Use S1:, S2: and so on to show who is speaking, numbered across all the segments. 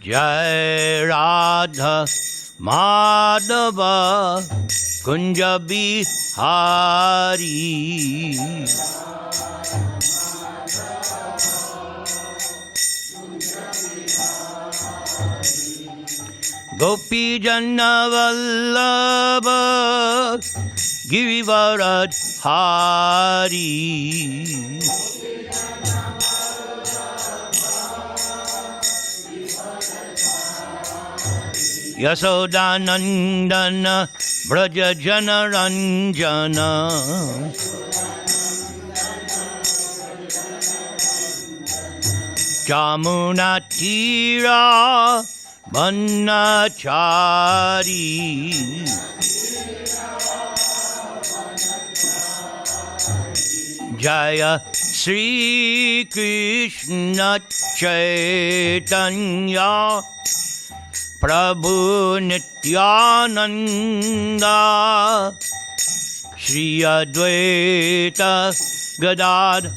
S1: Jai Radha Madhava Kunja Bihari. Gopi Janna Vallabha Girivaradhari. Yasodanandana Braja Jana Ranjana. Jamuna Tira Manachari. Jaya Sri Krishna Chaitanya Prabhu Nityananda Shri Advaita Gadadhar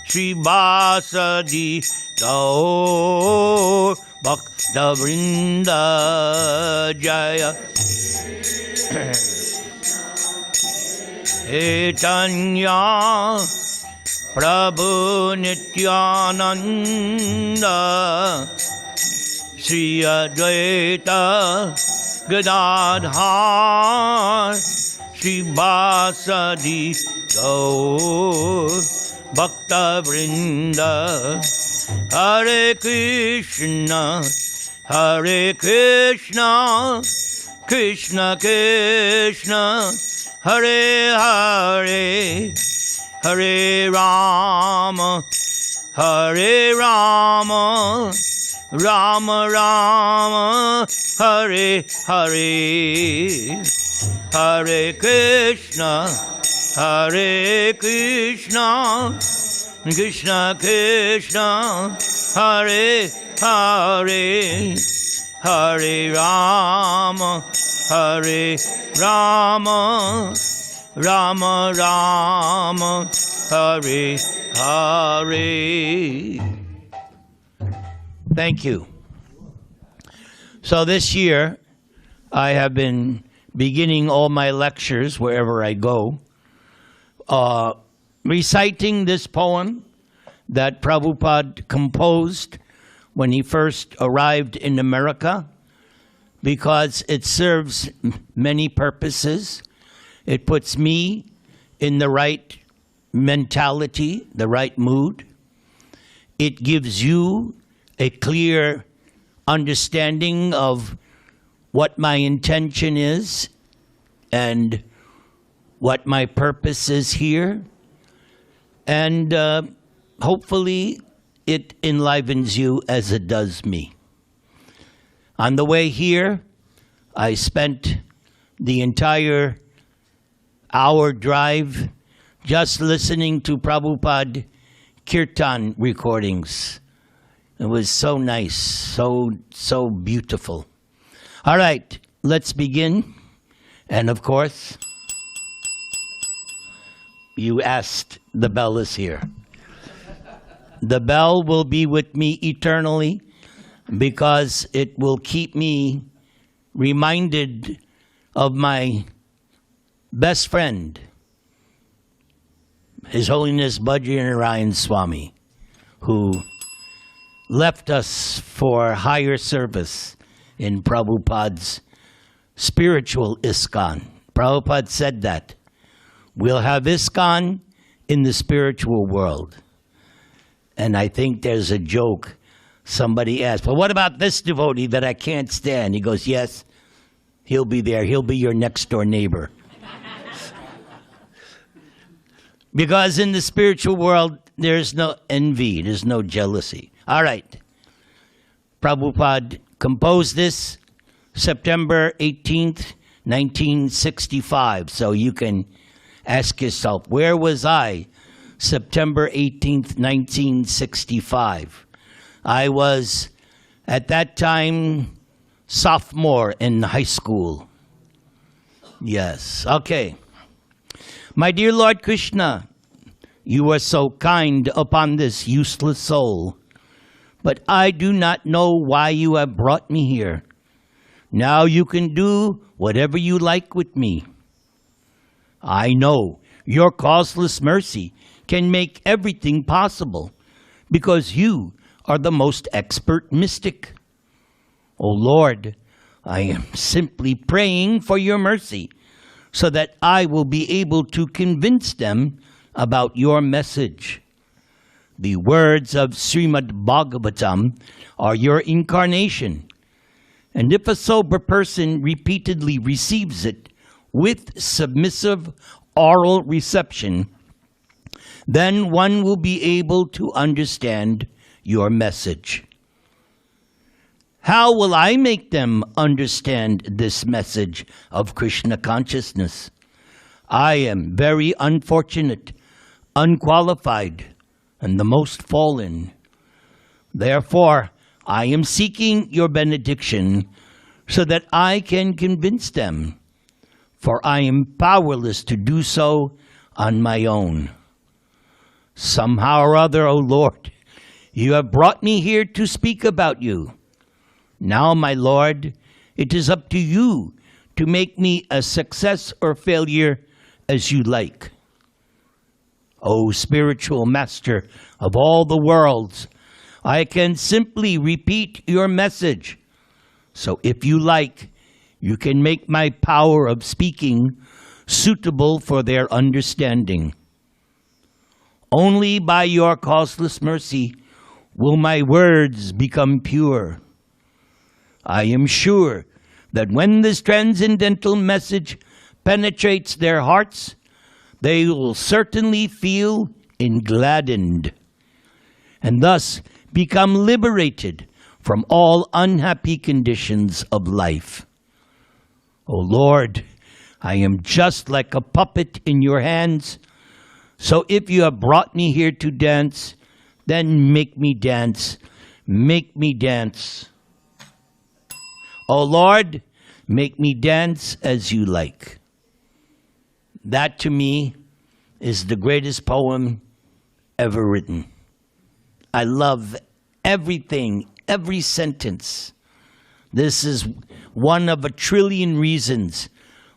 S1: Shri Vāsudeva Bhakta Vrinda Jaya Chaitanya Prabhu Nityananda Shri Advaita Gadadhar Shri Vāsudeva Bhakta Vrinda. Hare Krishna, Hare Krishna, Krishna Krishna, Hare Hare, Hare Rama, Hare Rama, Rama Rama, Hare Hare. Hare Krishna, Hare Krishna, Krishna Krishna, Hare Hare, Hare Rama, Hare Rama, Rama Rama, Hare Hare. Thank you. So this year, I have been beginning all my lectures wherever I go, reciting this poem that Prabhupada composed when he first arrived in America, because it serves many purposes. It puts me in the right mentality, the right mood. It gives you a clear understanding of what my intention is and what my purpose is here. And hopefully it enlivens you as it does me. On the way here, I spent the entire hour drive just listening to Prabhupada Kirtan recordings. It was so nice, so beautiful. All right, let's begin. And of course, you asked, the bell is here. The bell will be with me eternally because it will keep me reminded of my best friend, His Holiness Bhajranarayan Swami, who left us for higher service in Prabhupada's spiritual ISKCON. Prabhupada said that. We'll have ISKCON in the spiritual world. And I think there's a joke. Somebody asked, well, what about this devotee that I can't stand? He goes, yes, he'll be there. He'll be your next door neighbor. Because in the spiritual world, there's no envy, there's no jealousy. All right. Prabhupada composed this September 18th, 1965. So you can ask yourself, where was I September 18th, 1965? I was, at that time, sophomore in high school. Yes, okay. My dear Lord Krishna, you are so kind upon this useless soul. but I do not know why you have brought me here. Now you can do whatever you like with me. I know your causeless mercy can make everything possible because you are the most expert mystic. O Lord, I am simply praying for your mercy so that I will be able to convince them about your message. The words of Srimad Bhāgavatam are your incarnation, and if a sober person repeatedly receives it with submissive oral reception, then one will be able to understand your message. How will I make them understand this message of Krishna consciousness? I am very unfortunate, unqualified, and the most fallen. Therefore, I am seeking your benediction so that I can convince them, for I am powerless to do so on my own. Somehow or other, O Lord, you have brought me here to speak about you. Now, my Lord, it is up to you to make me a success or failure as you like. O spiritual master of all the worlds, I can simply repeat your message. So if you like, you can make my power of speaking suitable for their understanding. Only by your causeless mercy will my words become pure. I am sure that when this transcendental message penetrates their hearts, they will certainly feel engladdened and thus become liberated from all unhappy conditions of life. O Lord, I am just like a puppet in your hands, so if you have brought me here to dance, then make me dance, make me dance. O Lord, make me dance as you like. That to me is the greatest poem ever written. I love everything, every sentence. This is one of a trillion reasons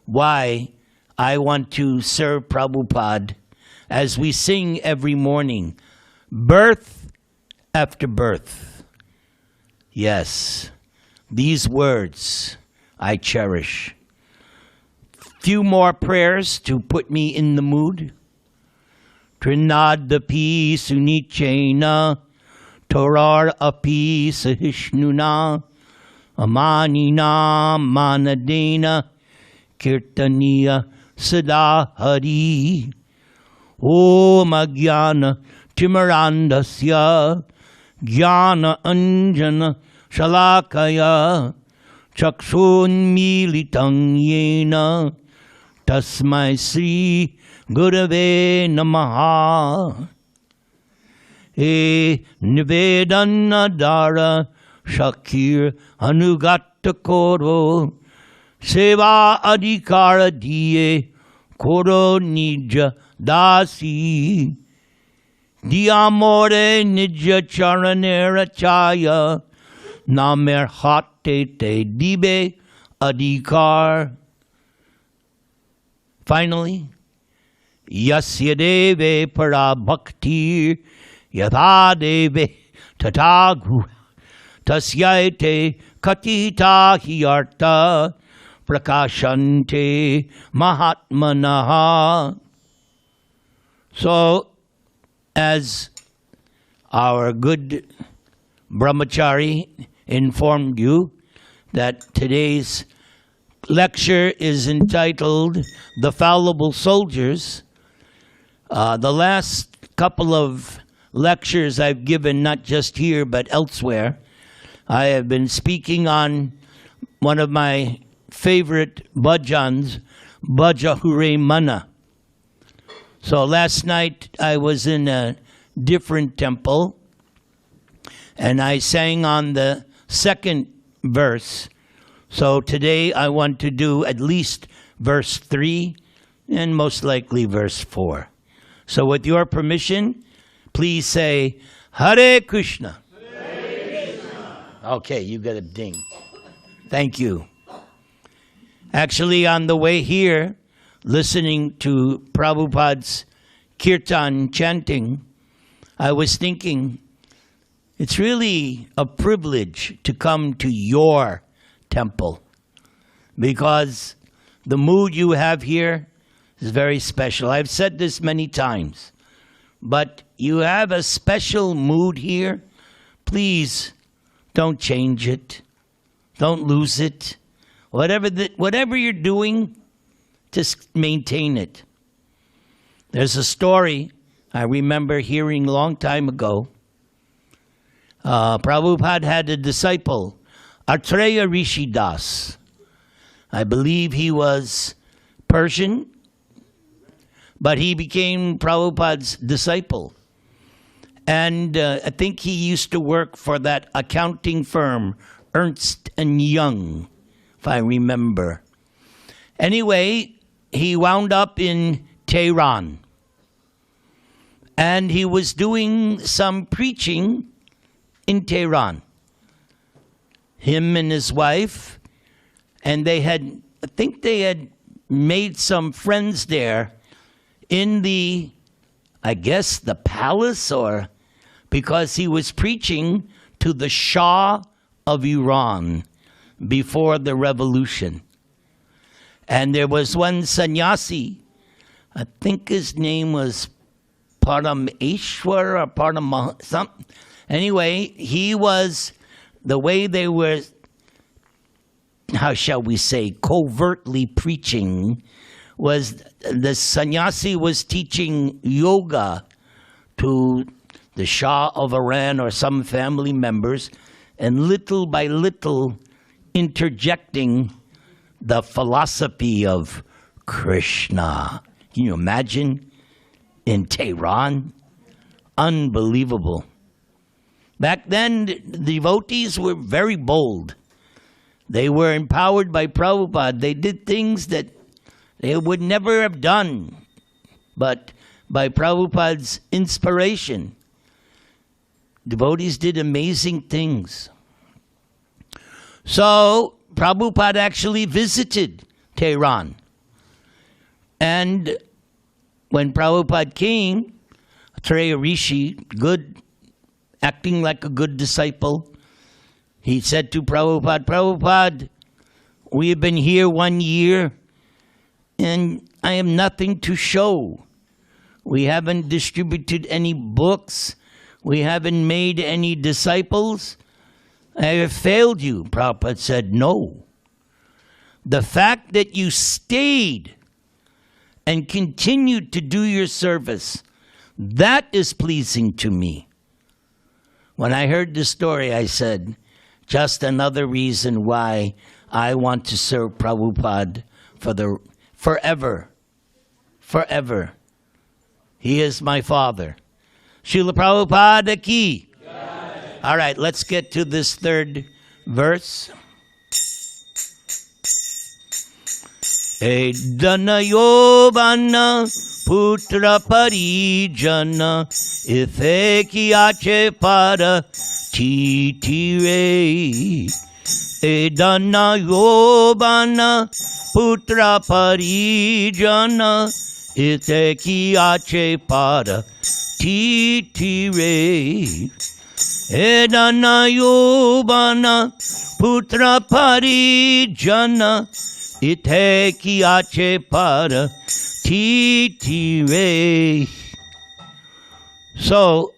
S1: why I want to serve Prabhupada as we sing every morning, birth after birth. Yes, these words I cherish. Few more prayers to put me in the mood. Trinadapi sunichena, Torar api sahishnuna, Amanina manadena, Kirtaniya sadahari. Om Agyana Timarandasya, Jnana Anjana Shalakaya, Chakshunmilitang Yena, Tasmai Sri Gurave Namaha. E Nivedana Dara Shakir Anugata Koro, Seva Adhikara Diye Koro Nija Dasi, Diamore Nija Charanera Chaya, Namer Hate Te Dibe Adhikar. Finally, Yasya Deve Para Bhakti Yatha Deve Tatagu Tasyate Katita Hiyarta Prakashante Mahatmanaha. So, as our good brahmachari informed you, that today's lecture is entitled The Fallible Soldiers. The last couple of lectures I've given, not just here but elsewhere, I have been speaking on one of my favorite bhajans, Bhaja Hure Mana. So last night I was in a different temple and I sang on the second verse. So today I want to do at least verse 3 and most likely verse 4. So with your permission, please say, Hare Krishna.
S2: Hare
S1: Okay, you got a ding. Thank you. Actually, on the way here, listening to Prabhupada's kirtan chanting, I was thinking, it's really a privilege to come to your temple because the mood you have here is very special. I've said this many times, but you have a special mood here. Please don't change it. Don't lose it. Whatever you're doing, just maintain it. There's a story I remember hearing a long time ago. Prabhupada had a disciple, Atreya Rishi Das. I believe he was Persian, but he became Prabhupada's disciple. And I think he used to work for that accounting firm, Ernst & Young, if I remember. Anyway, he wound up in Tehran. And he was doing some preaching in Tehran. Him and his wife, and I think they had made some friends there in the, I guess, the palace, or because he was preaching to the Shah of Iran before the revolution. And there was one sannyasi, I think his name was Parameshwar or Param something. Anyway, he was, the way they were, how shall we say, covertly preaching, was the sannyasi was teaching yoga to the Shah of Iran or some family members, and little by little interjecting the philosophy of Krishna. Can you imagine? In Tehran? Unbelievable. Back then, the devotees were very bold. They were empowered by Prabhupada. They did things that they would never have done, but by Prabhupada's inspiration, devotees did amazing things. So, Prabhupada actually visited Tehran. And when Prabhupada came, Atreya Rishi, good, acting like a good disciple, he said to Prabhupada, Prabhupada, we have been here 1 year and I have nothing to show. We haven't distributed any books. We haven't made any disciples. I have failed you. Prabhupada said, no. The fact that you stayed and continued to do your service, that is pleasing to me. When I heard this story, I said, just another reason why I want to serve Prabhupada for forever. Forever. He is my father. Srila Prabhupada ki. Jai. All right, let's get to this third verse. Edana yobana putra parijana ife kiache para titire. Edana yobana putra parijana ife kiache para titire. Edana yobana putra parijana Ithe kiache para titire. So,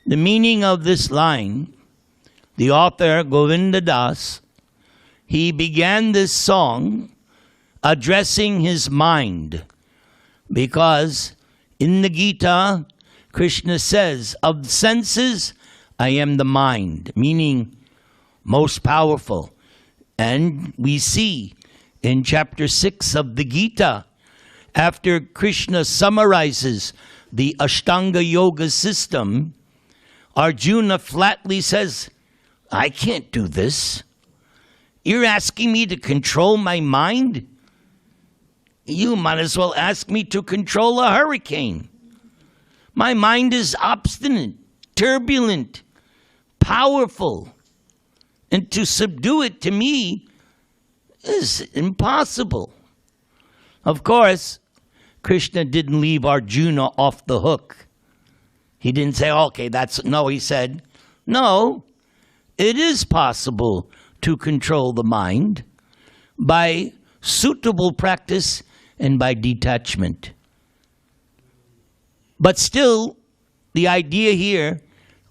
S1: the meaning of this line, the author, Govinda Das, he began this song addressing his mind, because in the Gita, Krishna says, of the senses, I am the mind, meaning most powerful. And we see in chapter 6 of the Gita, after Krishna summarizes the Ashtanga Yoga system, Arjuna flatly says, I can't do this. You're asking me to control my mind? You might as well ask me to control a hurricane. My mind is obstinate, turbulent, powerful. And to subdue it, to me, is impossible. Of course, Krishna didn't leave Arjuna off the hook. He didn't say, okay, no, he said, no, it is possible to control the mind by suitable practice and by detachment. But still, the idea here,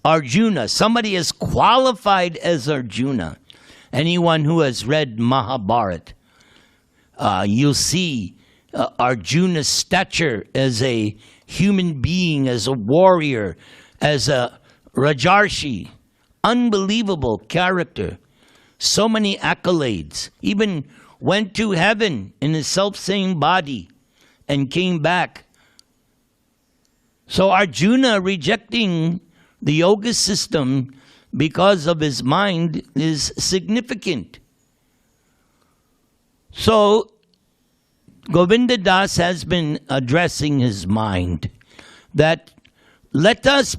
S1: Arjuna, somebody as qualified as Arjuna, anyone who has read Mahabharata, you'll see Arjuna's stature as a human being, as a warrior, as a Rajarshi, unbelievable character, so many accolades, even went to heaven in his self-same body and came back. So Arjuna rejecting the yoga system because of his mind is significant. So Govinda Das has been addressing his mind that let us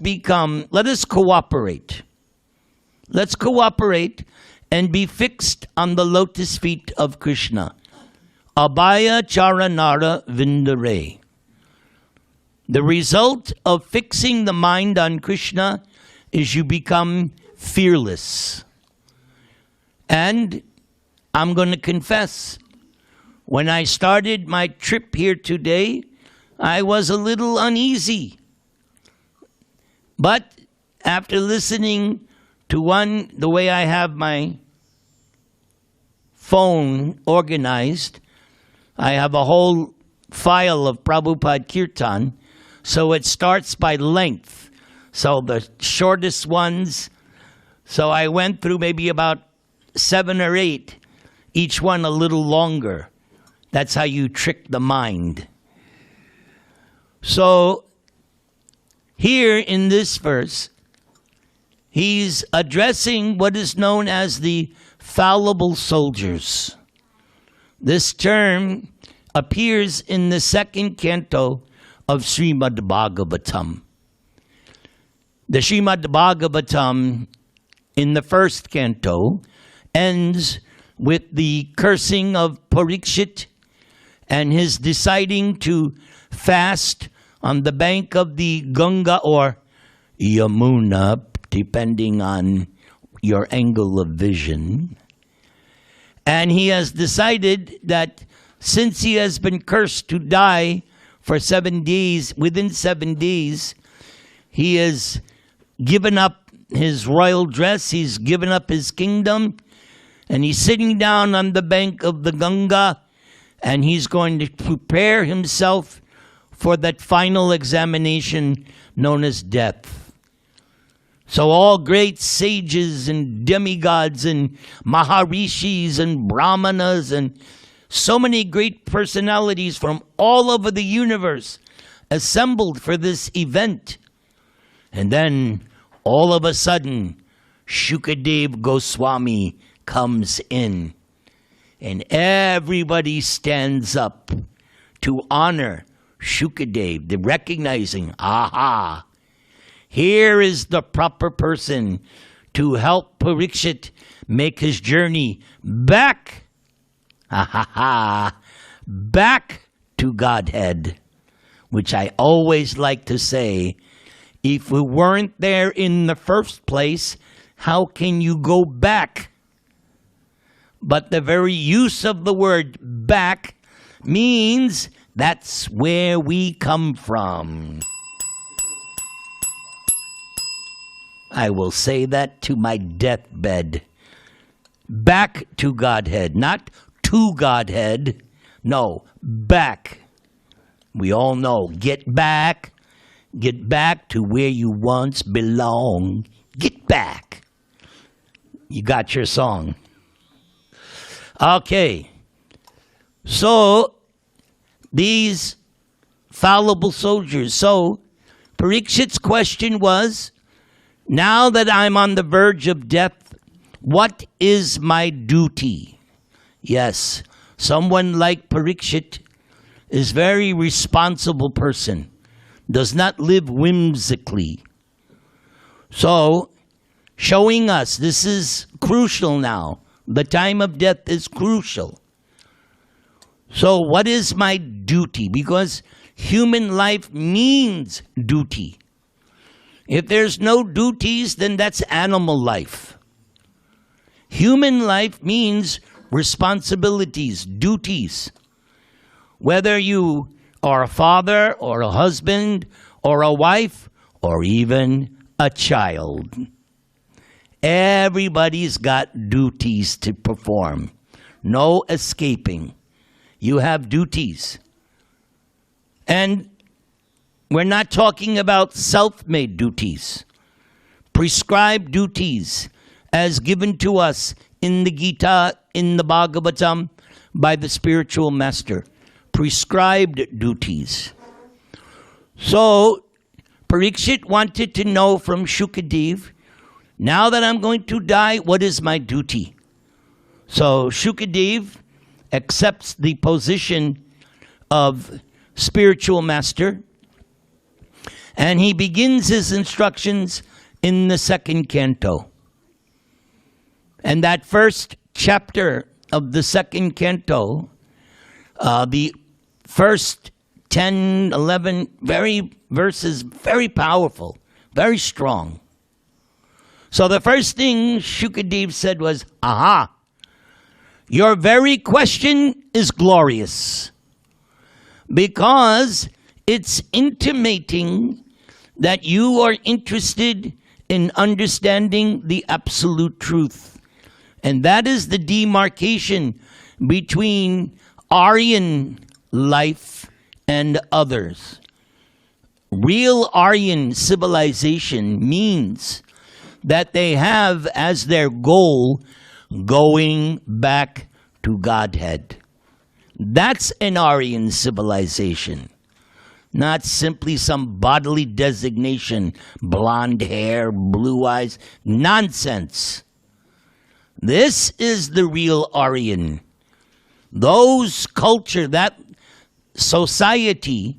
S1: cooperate. Let's cooperate and be fixed on the lotus feet of Krishna. Abhaya Charanara Vindare. The result of fixing the mind on Krishna is you become fearless. And I'm going to confess, when I started my trip here today, I was a little uneasy. But after listening to the way I have my phone organized, I have a whole file of Prabhupada Kirtan, so it starts by length. So the shortest ones, so I went through maybe about 7 or 8, each one a little longer. That's how you trick the mind. So here in this verse, he's addressing what is known as the fallible soldiers. This term appears in the 2nd canto of Srimad Bhāgavatam. The Srimad Bhāgavatam in the 1st canto ends with the cursing of Parikshit and his deciding to fast on the bank of the Ganga or Yamuna, depending on your angle of vision. And he has decided that since he has been cursed to die for 7 days, within 7 days, he has given up his royal dress, he's given up his kingdom, and he's sitting down on the bank of the Ganga, and he's going to prepare himself for that final examination known as death. So all great sages and demigods and Maharishis and Brahmanas and so many great personalities from all over the universe assembled for this event. And then all of a sudden, Shukadeva Goswami comes in and everybody stands up to honor Shukadeva, recognizing, aha, here is the proper person to help Parikshit make his journey back, back to Godhead, which I always like to say, if we weren't there in the first place, how can you go back? But the very use of the word back means that's where we come from. I will say that to my deathbed. Back to Godhead, not to Godhead. No, back. We all know, get back to where you once belonged. Get back. You got your song. Okay. So, these fallible soldiers. So, Parikshit's question was, now that I'm on the verge of death, what is my duty? Yes, someone like Parikshit is a very responsible person, does not live whimsically. So showing us this is crucial now. The time of death is crucial. So what is my duty? Because human life means duty. If there's no duties, then that's animal life. Human life means responsibilities, duties. Whether you are a father or a husband or a wife or even a child. Everybody's got duties to perform. No escaping. You have duties. And we're not talking about self-made duties. Prescribed duties as given to us in the Gita, in the Bhāgavatam, by the spiritual master. Prescribed duties. So, Parikshit wanted to know from Shukadev, now that I'm going to die, what is my duty? So, Shukadev accepts the position of spiritual master, and he begins his instructions in the second canto. And that first chapter of the second canto, the first 10, 11 verses, very powerful, very strong. So the first thing Shukadev said was, aha, your very question is glorious, because it's intimating that you are interested in understanding the absolute truth. And that is the demarcation between Aryan life and others. Real Aryan civilization means that they have as their goal going back to Godhead. That's an Aryan civilization. Not simply some bodily designation, blonde hair, blue eyes. Nonsense. This is the real Aryan. Those culture, that society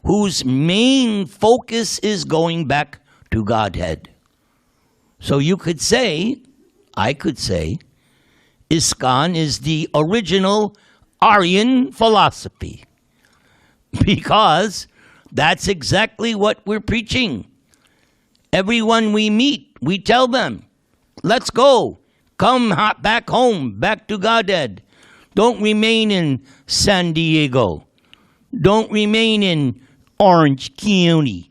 S1: whose main focus is going back to Godhead. So you could say, I could say, ISKCON is the original Aryan philosophy. Because that's exactly what we're preaching. Everyone we meet, we tell them, let's go. Come back home, back to Godhead. Don't remain in San Diego. Don't remain in Orange County.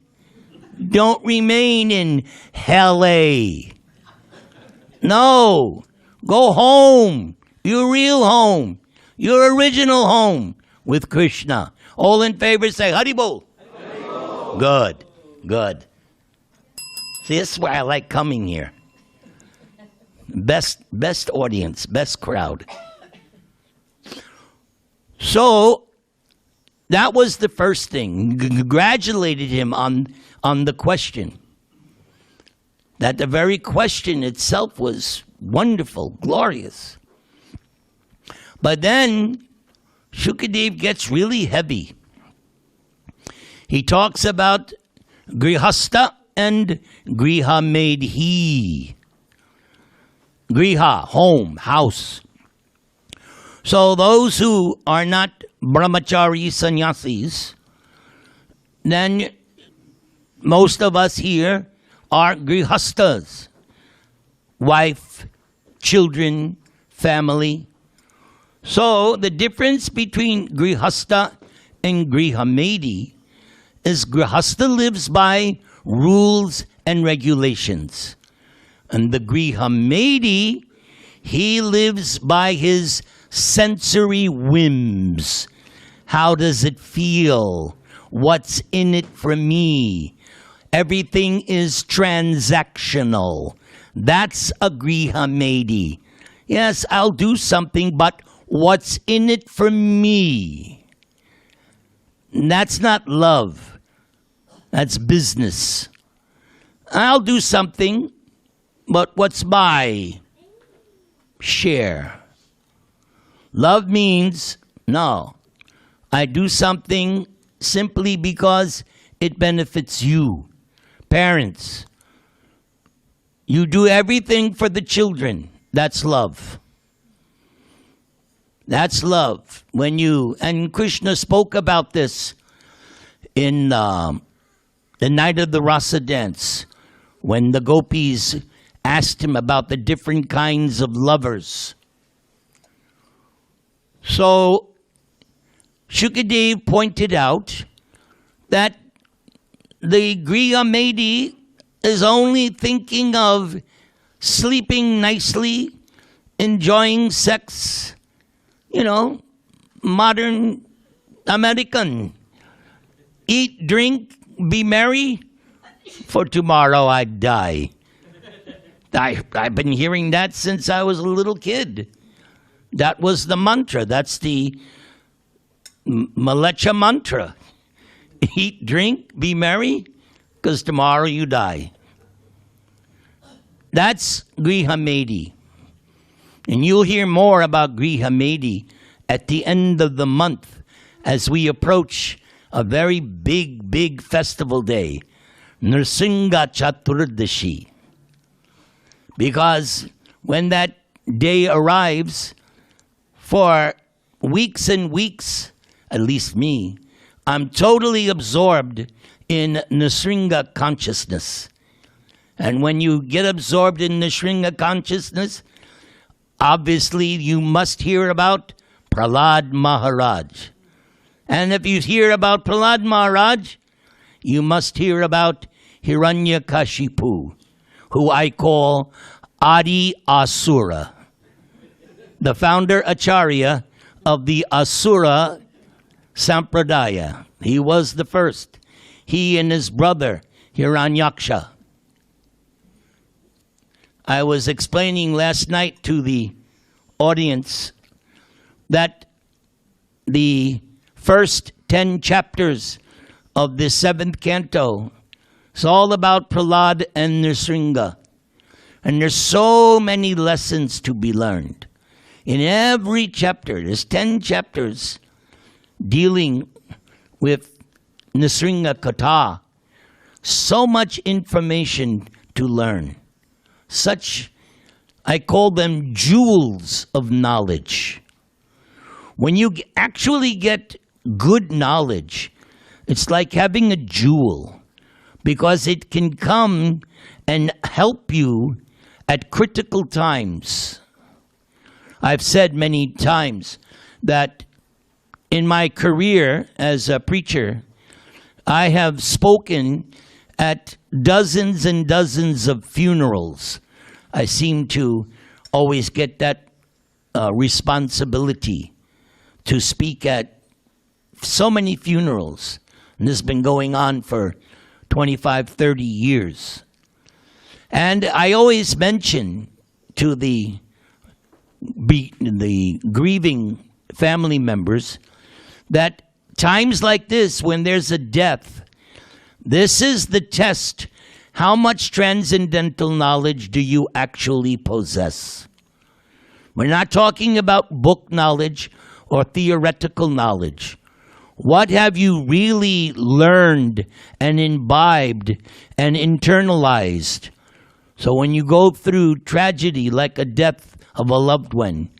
S1: Don't remain in LA. No. Go home. Your real home. Your original home with Krishna. All in favor say Haribol. Haribol. Good. Good. See, this is why I like coming here. Best audience, best crowd. So, that was the first thing. Congratulated him on the question. That the very question itself was wonderful, glorious. But then, Shukadev gets really heavy. He talks about Grihastha and Griha made he. Griha, home, house. So those who are not brahmachari sannyasis, then most of us here are grihastas. Wife, children, family. So the difference between grihastha and grihamedi is grihastha lives by rules and regulations. And the grihamedi, he lives by his sensory whims. How does it feel? What's in it for me? Everything is transactional. That's a grihamedi. Yes, I'll do something, but what's in it for me? That's not love. That's business. I'll do something, but what's my share? Love means, no, I do something simply because it benefits you. Parents, You do everything for the children. That's love. That's love. And Krishna spoke about this in the night of the Rasa dance, when the gopis asked him about the different kinds of lovers. So Shukadev pointed out that the Griha Maidi is only thinking of sleeping nicely, enjoying sex, modern American. Eat, drink, be merry, for tomorrow I'd die. I've been hearing that since I was a little kid. That was the mantra. That's the Malecha mantra. Eat, drink, be merry, because tomorrow you die. That's Griha Maidi. And you'll hear more about Griha Maidi at the end of the month as we approach a very big festival day, Nrsimha Chaturdashi. Because when that day arrives, for weeks and weeks, at least me, I'm totally absorbed in Nrsimha consciousness. And when you get absorbed in Nrsimha consciousness, obviously you must hear about Prahlad Maharaj. And if you hear about Prahlad Maharaj, you must hear about Hiranyakashipu, who I call Adi Asura, the founder Acharya of the Asura Sampradaya. He was the first. He and his brother Hiranyaksha. I was explaining last night to the audience that the first 10 chapters of the 7th canto is all about Prahlad and Nrsimha. And there's so many lessons to be learned. In every chapter, there's 10 chapters dealing with Nrsimha Katha. So much information to learn. Such, I call them jewels of knowledge. When you actually get good knowledge, it's like having a jewel, because it can come and help you at critical times. I've said many times that in my career as a preacher, I have spoken at dozens and dozens of funerals. I seem to always get that responsibility to speak at so many funerals. And this has been going on for 25, 30 years. And I always mention to the grieving family members that times like this, when there's a death, this is the test. How much transcendental knowledge do you actually possess? We're not talking about book knowledge or theoretical knowledge. What have you really learned and imbibed and internalized? So when you go through tragedy like a death of a loved one,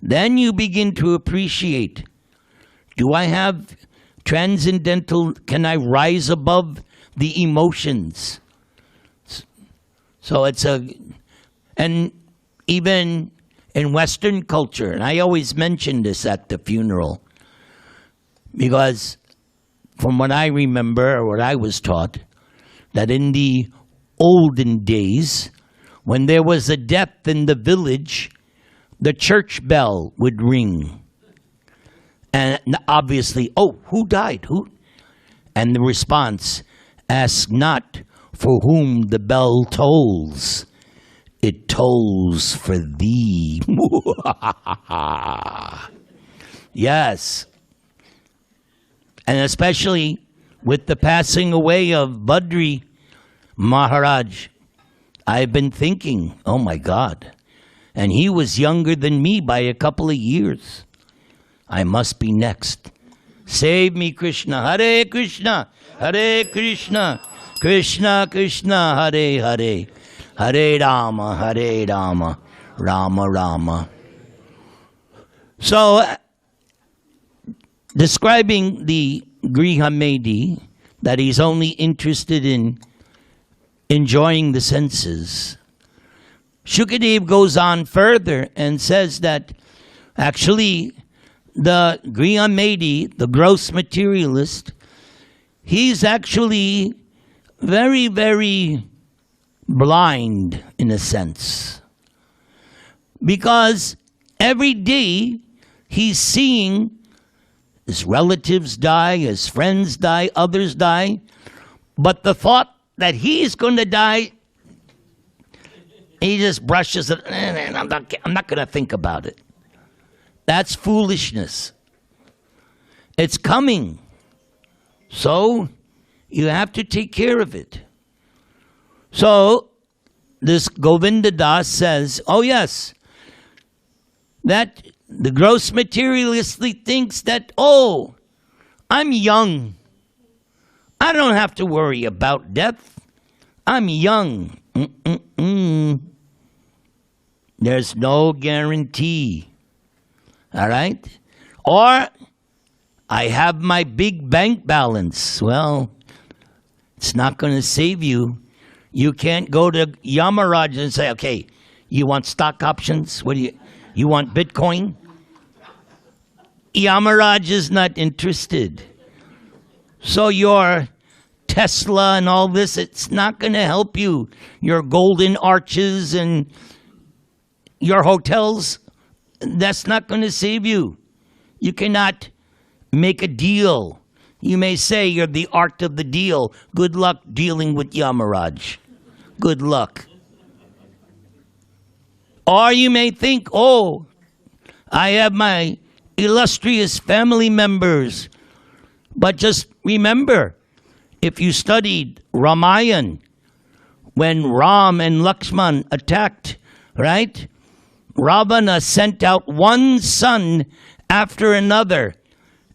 S1: then you begin to appreciate, do I have transcendental, can I rise above the emotions? So and even in Western culture, and I always mention this at the funeral, because from what I remember, or what I was taught, that in the olden days, when there was a death in the village, the church bell would ring. And obviously, oh, who died? Who? And the response, ask not for whom the bell tolls. It tolls for thee. Yes. And especially with the passing away of Badri Maharaj, I've been thinking, oh my God. And he was younger than me by a couple of years. I must be next. Save me, Krishna. Hare Krishna. Hare Krishna. Krishna Krishna. Hare Hare. Hare Rama, Hare Rama, Rama Rama. So, describing the Grihamedi, that he's only interested in enjoying the senses, Shukadeva goes on further and says that actually the Grihamedi, the gross materialist, he's actually very, very blind in a sense. Because every day he's seeing his relatives die, his friends die, others die, but the thought that he's going to die, he just brushes it, and I'm not going to think about it. That's foolishness. It's coming. So you have to take care of it. So this Govinda Das says, oh yes, that the gross materialist thinks that, oh, I'm young. I don't have to worry about death. I'm young. There's no guarantee. All right? Or I have my big bank balance. Well, it's not going to save you. You can't go to Yamaraj and say, okay, you want stock options? What do you want Bitcoin? Yamaraj is not interested. So your Tesla and all this, it's not going to help you. Your golden arches and your hotels, that's not going to save you. You cannot make a deal. You may say you're the art of the deal. Good luck dealing with Yamaraj. Good luck. Or you may think, oh, I have my illustrious family members. But just remember, if you studied Ramayana, when Ram and Lakshman attacked, right? Ravana sent out one son after another,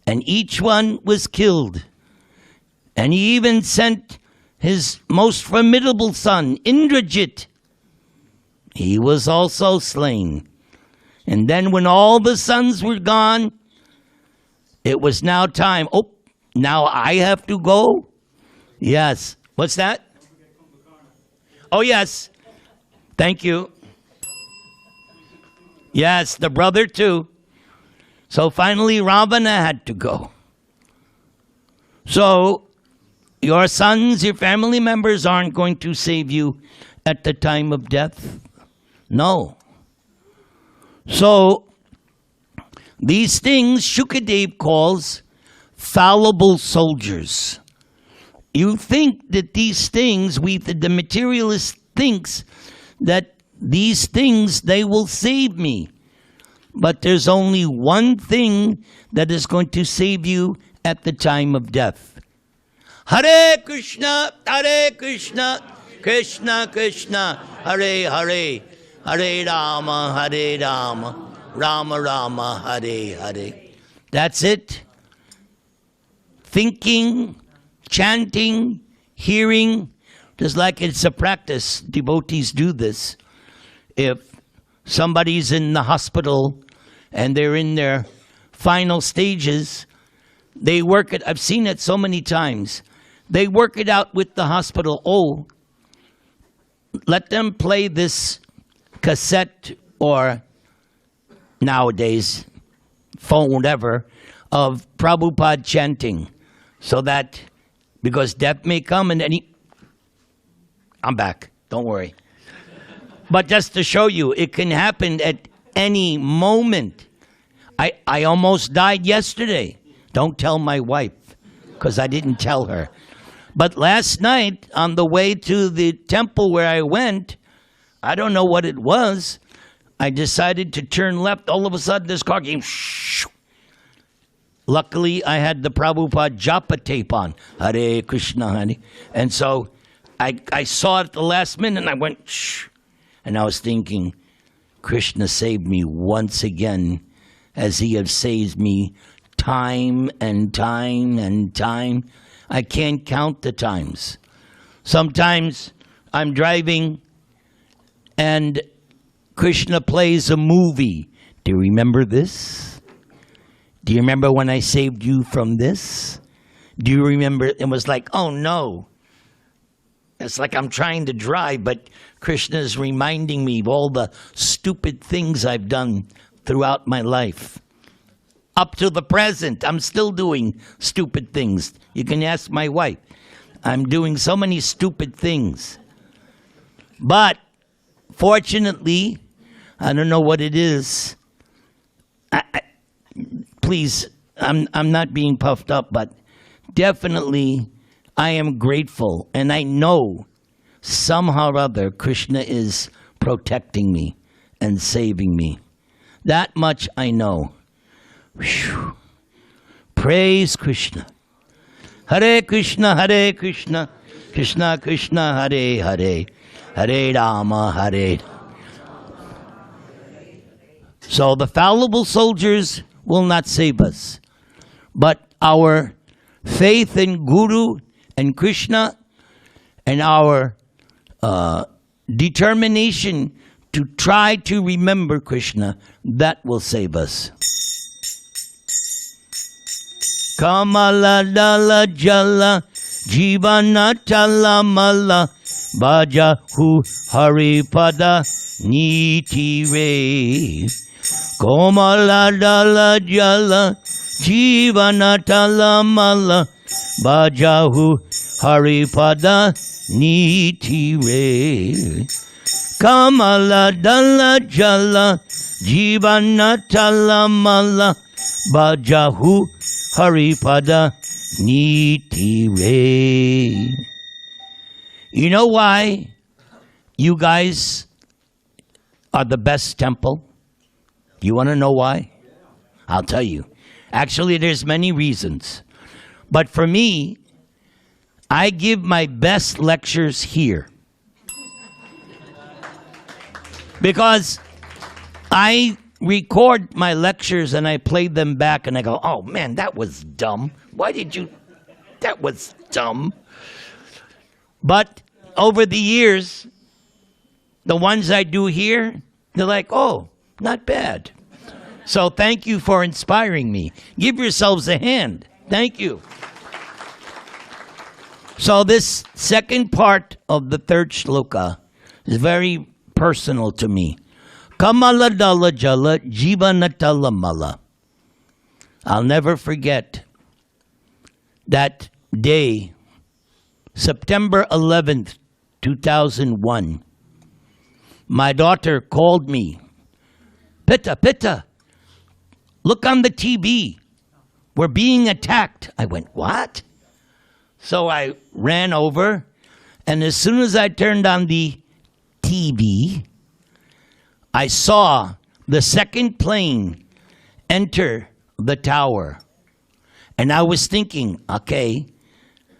S1: and each one was killed. And he even sent his most formidable son, Indrajit. He was also slain. And then when all the sons were gone, it was now time. Oh, now I have to go? Yes. What's that? Oh, yes. Thank you. Yes, the brother too. So finally Ravana had to go. So your sons, your family members aren't going to save you at the time of death. No. So these things Shukadeva calls fallible soldiers. You think that these things, the materialist thinks that these things, they will save me. But there's only one thing that is going to save you at the time of death. Hare Krishna, Krishna Krishna, Hare Hare, Hare Rama, Rama Rama, Hare Hare. That's it. Thinking, chanting, hearing, just like it's a practice. Devotees do this. If somebody's in the hospital and they're in their final stages, they work it. I've seen it so many times. They work it out with the hospital. Oh, let them play this cassette or nowadays phone, whatever, of Prabhupada chanting, so that because death may come and I'm back. Don't worry. But just to show you, it can happen at any moment. I almost died yesterday. Don't tell my wife, because I didn't tell her. But last night, on the way to the temple where I went, I don't know what it was. I decided to turn left. All of a sudden, this car came. Shoo. Luckily, I had the Prabhupada japa tape on. Hare Krishna, Hare. And so I saw it at the last minute, and I went, shh. And I was thinking, Krishna saved me once again, as he has saved me time and time and time. I can't count the times. Sometimes I'm driving and Krishna plays a movie. Do you remember this? Do you remember when I saved you from this? Do you remember? It was like, oh no. It's like I'm trying to drive, but Krishna is reminding me of all the stupid things I've done throughout my life. Up to the present, I'm still doing stupid things. You can ask my wife. I'm doing so many stupid things. But fortunately, I don't know what it is. Please, I'm not being puffed up, but definitely I am grateful. And I know somehow or other Krishna is protecting me and saving me. That much I know. Whew. Praise Krishna. Hare Krishna, Hare Krishna, Krishna Krishna, Hare Hare, Hare Rama, Hare. So the fallible soldiers will not save us, but our faith in Guru and Krishna and our determination to try to remember Krishna, that will save us. Kamala dala jala jivana tala mala baja hu haripada niti re. Kamala dala jala jivana tala mala baja hu haripada niti re. Kamala dala jala jivana tala mala baja hu Haripada Niti Re. You know why you guys are the best temple? You want to know why? I'll tell you. Actually, there's many reasons. But for me, I give my best lectures here. Because I record my lectures and I play them back and I go, oh man, that was dumb. Why did you? That was dumb. But over the years, the ones I do here, they're like, oh, not bad. So thank you for inspiring me. Give yourselves a hand. Thank you. So this second part of the third shloka is very personal to me. Kamala dala jala jivanatala mala. I'll never forget that day, September 11th, 2001. My daughter called me. Pitta, look on the TV. We're being attacked. I went, what? So I ran over, and as soon as I turned on the TV, I saw the second plane enter the tower. And I was thinking, okay,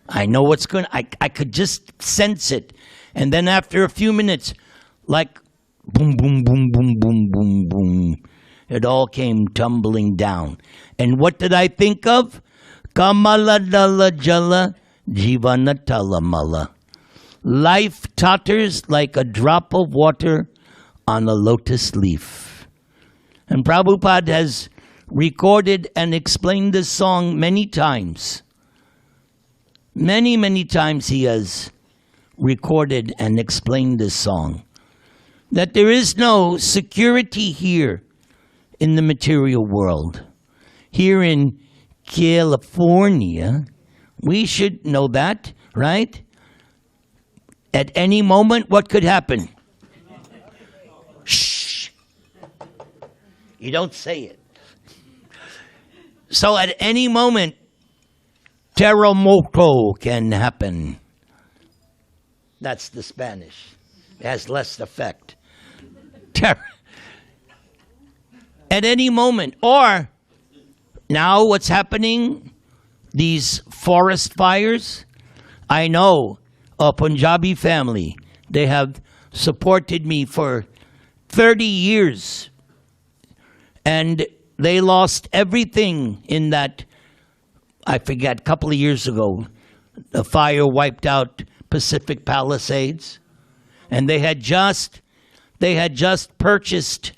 S1: I know what's going to, I could just sense it. And then after a few minutes, like boom, boom, boom, boom, boom, boom, boom, it all came tumbling down. And what did I think of? Kamala dala jala jivanatala mala. Life totters like a drop of water on a lotus leaf. And Prabhupada has recorded and explained this song many times. Many, many times he has recorded and explained this song. That there is no security here in the material world. Here in California, we should know that, right? At any moment, what could happen? Shh. You don't say it. So at any moment, terremoto can happen. That's the Spanish. It has less effect. At any moment. Or, now what's happening? These forest fires. I know a Punjabi family. They have supported me for 30 years. And they lost everything in that, I forget, a couple of years ago. The fire wiped out Pacific Palisades. And they had just They had just purchased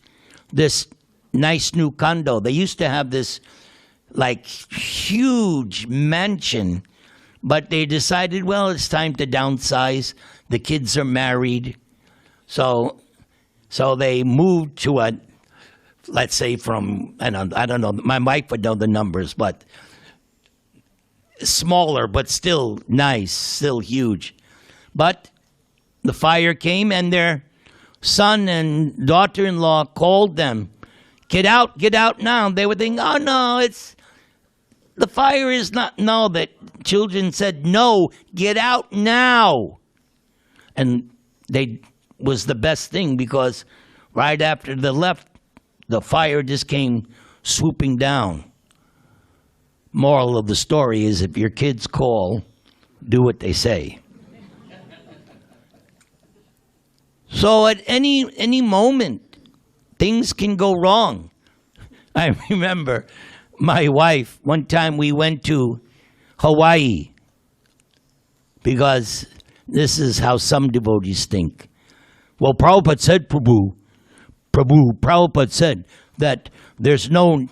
S1: this nice new condo. They used to have this like huge mansion, but they decided, well, it's time to downsize. The kids are married. So they moved to a, let's say from, I don't know, my wife would know the numbers, but smaller, but still nice, still huge. But the fire came and their son and daughter-in-law called them, get out now. They were thinking, oh no, the fire is not, no, the children said, no, get out now. And they was the best thing, because right after they left, the fire just came swooping down. Moral of the story is, if your kids call, do what they say. So at any moment, things can go wrong. I remember my wife, one time we went to Hawaii, because this is how some devotees think. Well, Prabhupada said, Prabhupada said that there's no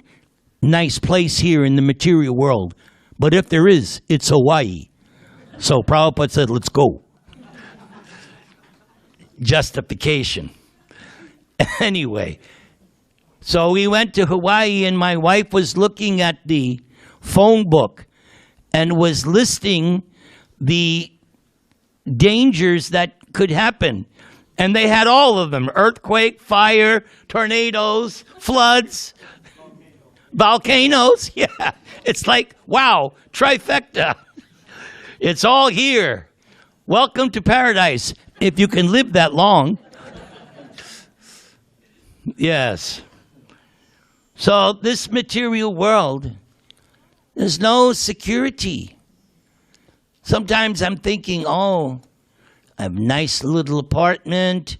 S1: nice place here in the material world, but if there is, it's Hawaii. So Prabhupada said, let's go. Justification. Anyway, so we went to Hawaii, and my wife was looking at the phone book and was listing the dangers that could happen. And they had all of them: earthquake, fire, tornadoes, floods, volcanoes. Yeah, it's like, wow, trifecta. It's all here. Welcome to paradise, if you can live that long. Yes. So this material world, there's no security. Sometimes I'm thinking, oh, I have a nice little apartment,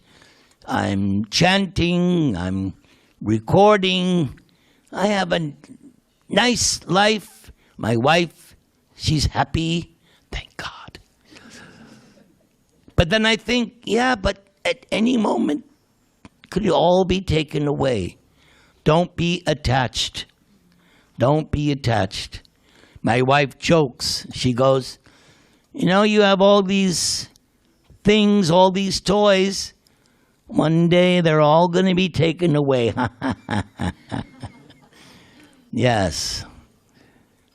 S1: I'm chanting, I'm recording, I have a nice life, my wife, she's happy, thank God. But then I think, yeah, but at any moment, could it all be taken away? Don't be attached. Don't be attached. My wife jokes. She goes, you know, you have all these things, all these toys. One day they're all going to be taken away. Yes.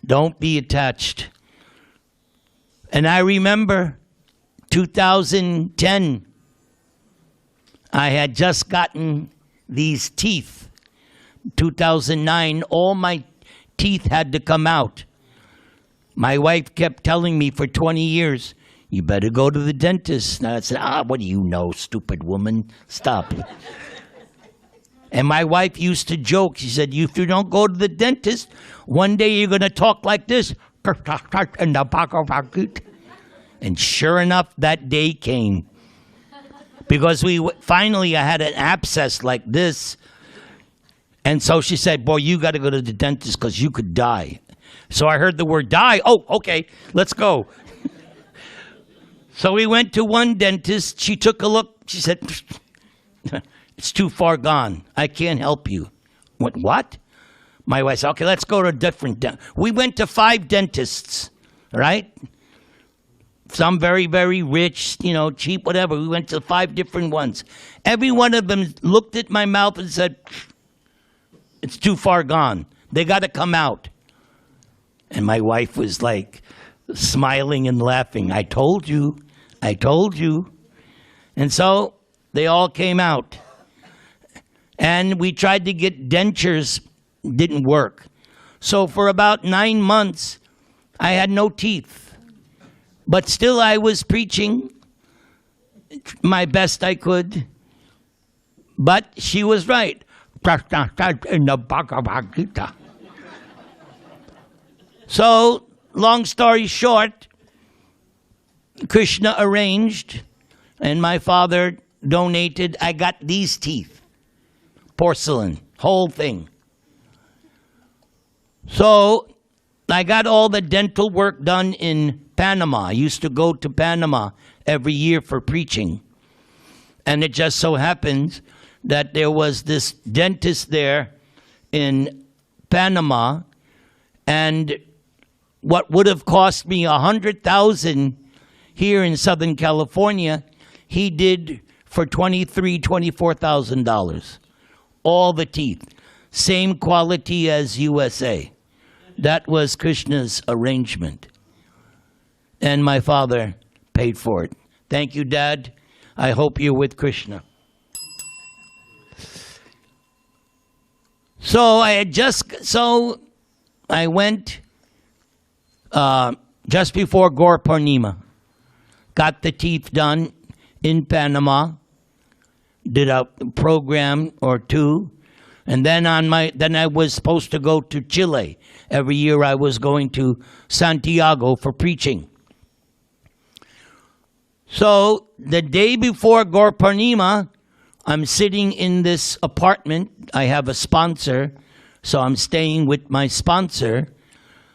S1: Don't be attached. And I remember 2010, I had just gotten these teeth. 2009, all my teeth had to come out. My wife kept telling me for 20 years, you better go to the dentist. And I said, what do you know, stupid woman? Stop. And my wife used to joke. She said, if you don't go to the dentist, one day you're going to talk like this. And sure enough, that day came. Because finally I had an abscess like this. And so she said, boy, you got to go to the dentist because you could die. So I heard the word die. Oh, okay, let's go. So we went to one dentist. She took a look. She said, it's too far gone. I can't help you. I went, what? My wife said, okay, let's go to a different dentist. We went to 5 dentists, right? Some very, very rich, cheap, whatever. We went to 5 different ones. Every one of them looked at my mouth and said, it's too far gone. They got to come out. And my wife was like smiling and laughing. I told you. I told you. And so they all came out. And we tried to get dentures. Didn't work. So for about 9 months, I had no teeth. But still I was preaching my best I could. But she was right. In the Bhagavata-dharma. So, long story short, Krishna arranged, and my father donated. I got these teeth, porcelain, whole thing. So, I got all the dental work done in Panama. I used to go to Panama every year for preaching. And it just so happened that there was this dentist there in Panama, and what would have cost me $100,000 here in Southern California, he did for $24,000. All the teeth. Same quality as USA. That was Krishna's arrangement. And my father paid for it. Thank you, Dad. I hope you're with Krishna. So I went just before Gaur Purnima. Got the teeth done in Panama. Did a program or two. And then then I was supposed to go to Chile. Every year I was going to Santiago for preaching. So the day before Gaur Purnima, I'm sitting in this apartment. I have a sponsor, so I'm staying with my sponsor.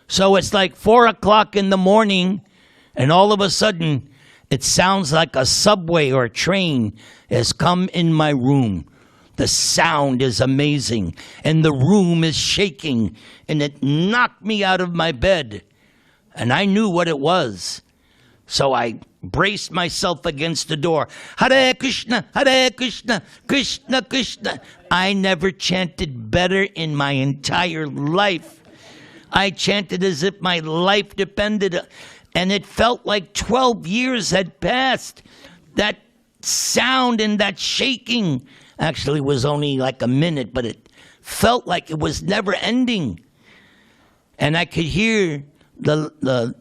S1: So it's like 4 o'clock in the morning, and all of a sudden, it sounds like a subway or a train has come in my room. The sound is amazing, and the room is shaking, and it knocked me out of my bed. And I knew what it was. So I braced myself against the door. Hare Krishna, Krishna Krishna. I never chanted better in my entire life. I chanted as if my life depended, and it felt like 12 years had passed. That sound and that shaking actually was only like a minute, but it felt like it was never ending. And I could hear the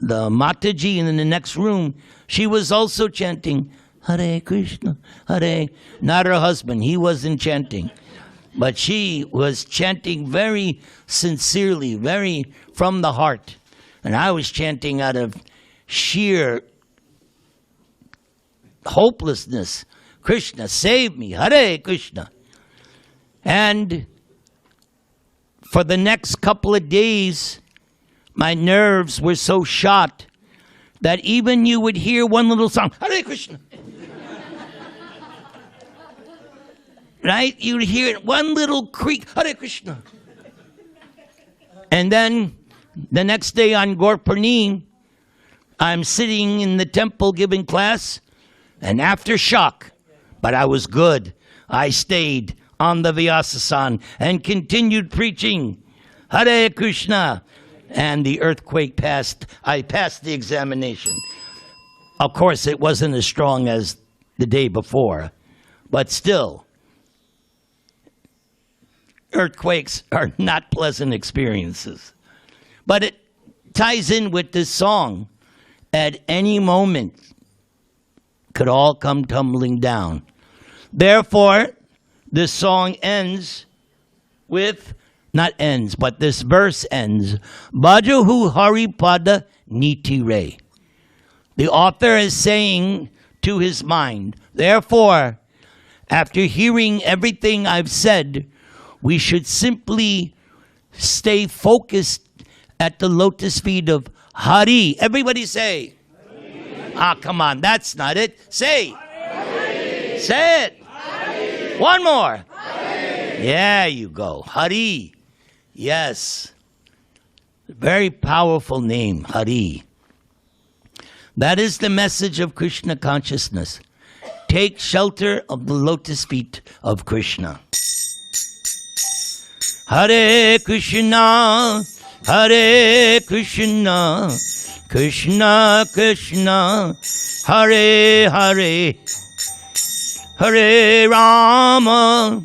S1: Mataji in the next room. She was also chanting, Hare Krishna, Hare. Not her husband, he wasn't chanting. But she was chanting very sincerely, very from the heart. And I was chanting out of sheer hopelessness. Krishna, save me, Hare Krishna. And for the next couple of days, my nerves were so shot that even you would hear one little song, Hare Krishna. Right? You'd hear one little creak, Hare Krishna. And then the next day on Gaur Purnima, I'm sitting in the temple giving class, and after shock, but I was good. I stayed on the Vyasasana and continued preaching, Hare Krishna. And the earthquake passed. I passed the examination. Of course, it wasn't as strong as the day before, but still, earthquakes are not pleasant experiences. But it ties in with this song. At any moment, could all come tumbling down. Therefore, this song ends with, not ends, but this verse ends, Bhajahu Haripada Niti Re. The author is saying to his mind, therefore, after hearing everything I've said, we should simply stay focused at the lotus feet of Hari. Everybody say. Hari. Ah, come on, that's not it. Say. Hari. Say it. Hari. One more. Hari. Yeah, you go. Hari. Yes. Very powerful name, Hari. That is the message of Krishna consciousness. Take shelter of the lotus feet of Krishna. Hare Krishna, Hare Krishna, Krishna Krishna, Hare Hare, Hare Rama,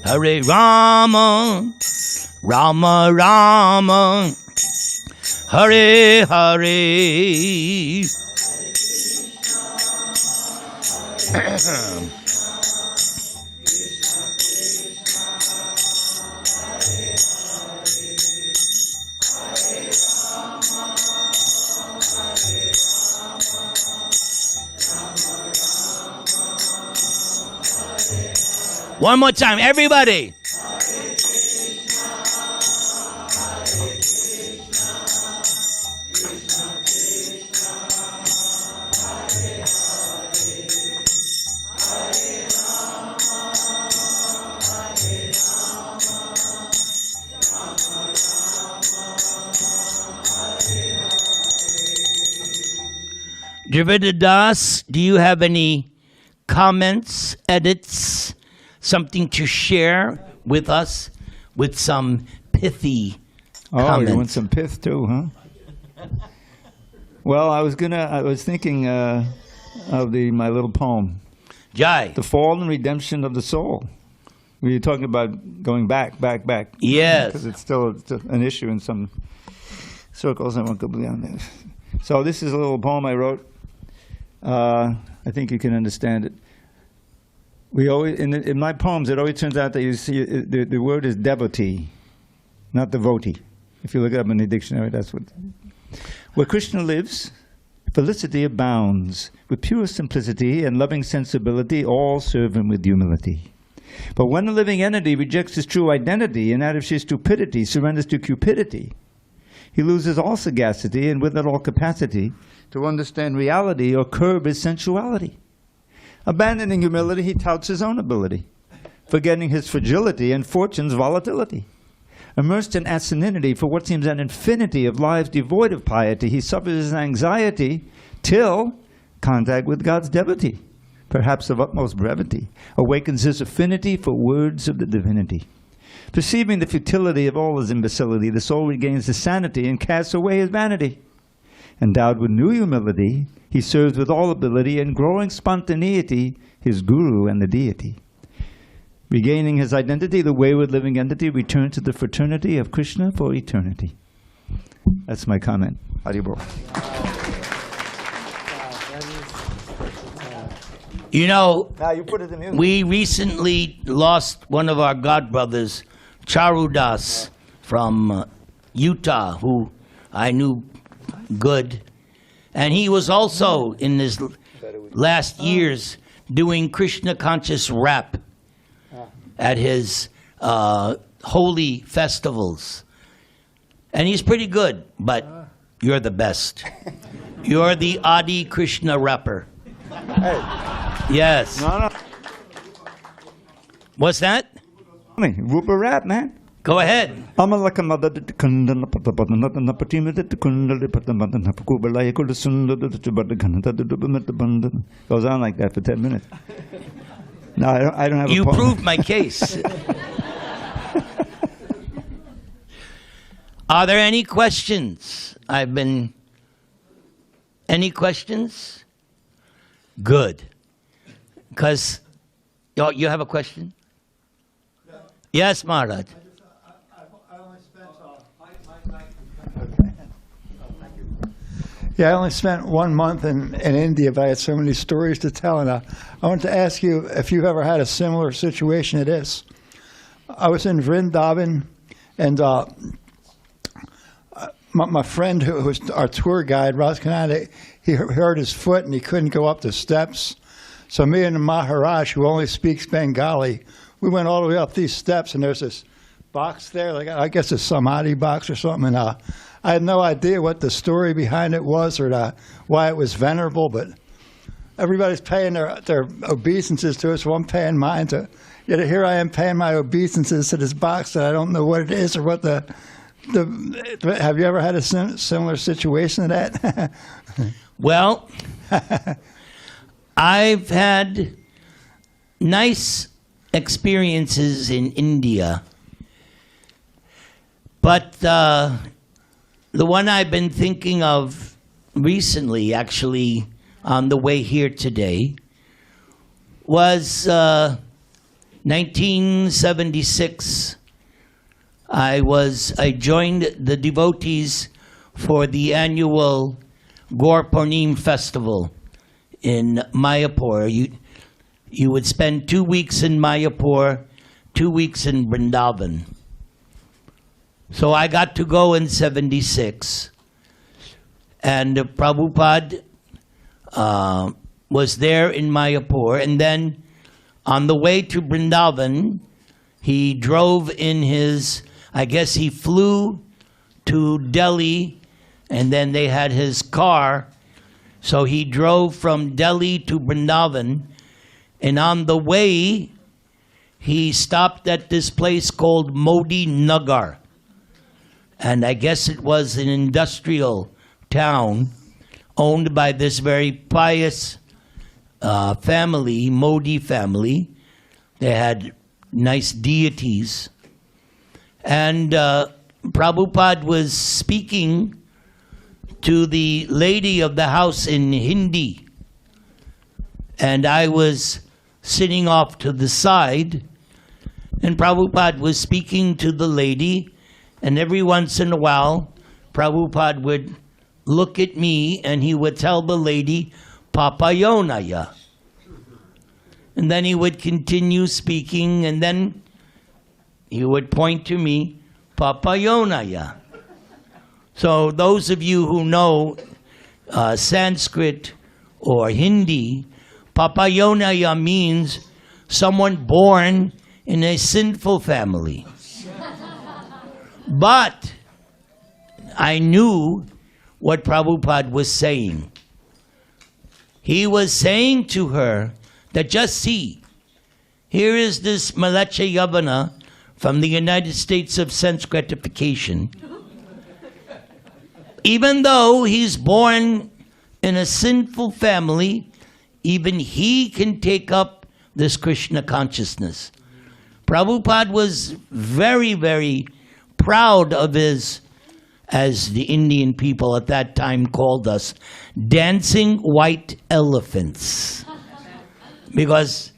S1: Hare Rama, Rama Rama, Hare Hare. One more time, everybody. Dravida Das, do you have any comments, edits, something to share with us with some pithy comments?
S2: You want some pith too, huh? Well, I was thinking of my little poem,
S1: Jai.
S2: The Fall and Redemption of the Soul. We were talking about going back.
S1: Yes.
S2: Because it's still an issue in some circles. I won't go beyond that. So this is a little poem I wrote. I think you can understand it. We always in my poems, it always turns out that you see the word is devotee, not devotee. If you look it up in the dictionary, that's what. Where Krishna lives, felicity abounds. With pure simplicity and loving sensibility, all serve him with humility. But when a living entity rejects his true identity and out of sheer stupidity surrenders to cupidity, he loses all sagacity and with it all capacity to understand reality or curb his sensuality. Abandoning humility, he touts his own ability, forgetting his fragility and fortune's volatility. Immersed in asininity for what seems an infinity of lives devoid of piety, he suffers his anxiety till contact with God's devotee, perhaps of utmost brevity, awakens his affinity for words of the divinity. Perceiving the futility of all his imbecility, the soul regains his sanity and casts away his vanity. Endowed with new humility, he serves with all ability and growing spontaneity his guru and the deity. Regaining his identity, the wayward living entity returns to the fraternity of Krishna for eternity. That's my comment. Haribol.
S1: You know,
S2: Now you put it in music.
S1: we recently lost one of our godbrothers, Charu Das, from Utah, who I knew good. And he was also, in his last years, doing Krishna conscious rap at his holy festivals. And he's pretty good, but you're the best. You're the Adi Krishna rapper.
S2: Hey.
S1: Yes.
S2: No.
S1: What's that?
S2: Rupa rap, man.
S1: Go ahead.
S2: Goes on like that for 10 minutes. No, I don't have a
S1: You
S2: poem.
S1: proved my case. Are there any questions? Any questions? Good. Because, you have a question? Yes, Maharaj.
S3: Yeah, I only spent 1 month in India, but I had so many stories to tell. And I wanted to ask you if you've ever had a similar situation to this. I was in Vrindavan, and my friend who was our tour guide, Lord Kṛṣṇa, he hurt his foot and he couldn't go up the steps. So me and the Maharaj, who only speaks Bengali, we went all the way up these steps, and there's this box there, like I guess a Samadhi box or something, and I had no idea what the story behind it was or why it was venerable, but everybody's paying their obeisances to it, so I'm paying mine to. Yet here I am paying my obeisances to this box that I don't know what it is or what the. Have you ever had a similar situation to that?
S1: Well, I've had nice experiences in India, but the one I've been thinking of recently, actually, on the way here today, was 1976. I joined the devotees for the annual Gaur Purnim festival in Mayapur. You would spend 2 weeks in Mayapur, 2 weeks in Vrindavan. So I got to go in 76. And Prabhupada was there in Mayapur. And then on the way to Vrindavan, he drove in his, I guess he flew to Delhi, and then they had his car. So he drove from Delhi to Vrindavan. And on the way, he stopped at this place called Modi Nagar. And I guess it was an industrial town owned by this very pious family, Modi family. They had nice deities. And Prabhupada was speaking to the lady of the house in Hindi. And I was sitting off to the side, and Prabhupada was speaking to the lady, and every once in a while, Prabhupada would look at me and he would tell the lady, Papayonaya. And then he would continue speaking, and then he would point to me, Papayonaya. So those of you who know Sanskrit or Hindi, Papayonaya means someone born in a sinful family. But I knew what Prabhupada was saying. He was saying to her that just see, here is this Malacha Yavana from the United States of Sanskritification. Even though he's born in a sinful family, even he can take up this Krishna consciousness. Prabhupada was very, very proud of his, as the Indian people at that time called us, dancing white elephants. Because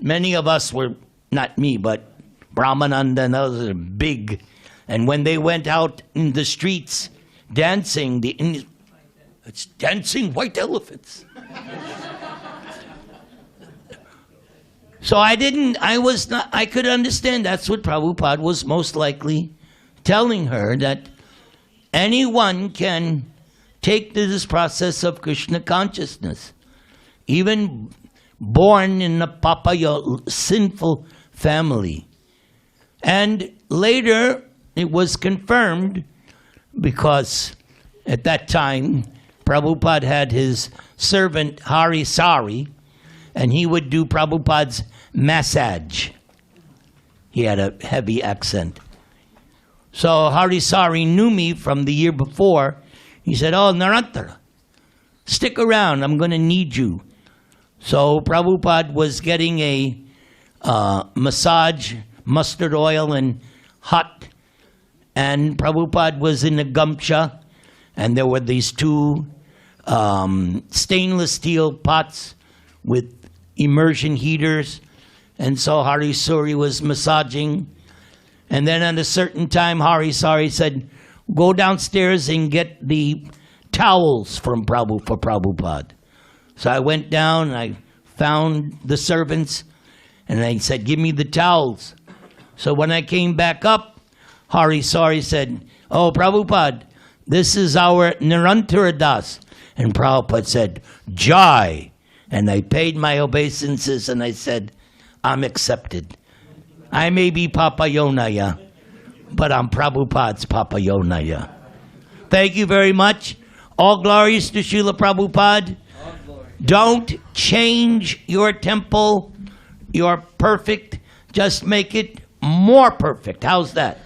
S1: many of us were, not me, but Brahmananda and others are big. And when they went out in the streets dancing, the Indians, it's dancing white elephants. So I could understand that's what Prabhupada was most likely telling her, that anyone can take this process of Krishna consciousness, even born in a sinful family. And later it was confirmed, because at that time Prabhupada had his servant Hari Sari, and he would do Prabhupada's massage. He had a heavy accent. So Hari Sari knew me from the year before. He said, "Oh, Nirantara, stick around, I'm going to need you." So Prabhupada was getting a massage, mustard oil and hot, and Prabhupada was in a gamcha, and there were these two stainless steel pots with immersion heaters, and so Hari Sari was massaging. And then at a certain time, Hari Sari said, "Go downstairs and get the towels for Prabhupada." So I went down and I found the servants, and I said, "Give me the towels." So when I came back up, Hari Sari said, "Oh, Prabhupada, this is our Nirantara Dasa." And Prabhupada said, "Jai." And I paid my obeisances and I said, "I'm accepted. I may be Papayonaya, but I'm Prabhupada's Papayonaya." Thank you very much. All glories to Srila Prabhupada. Don't change your temple. You're perfect. Just make it more perfect. How's that?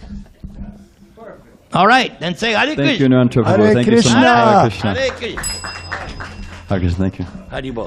S1: All right, then say Hare Krishna.
S4: Thank you, Nirantara Prabhu.
S3: Hare
S4: Thank you so much.
S3: Krishna.
S4: Hare Krishna.
S1: Hare Krishna.
S4: Hare Krishna. Thank you.
S1: Haribol.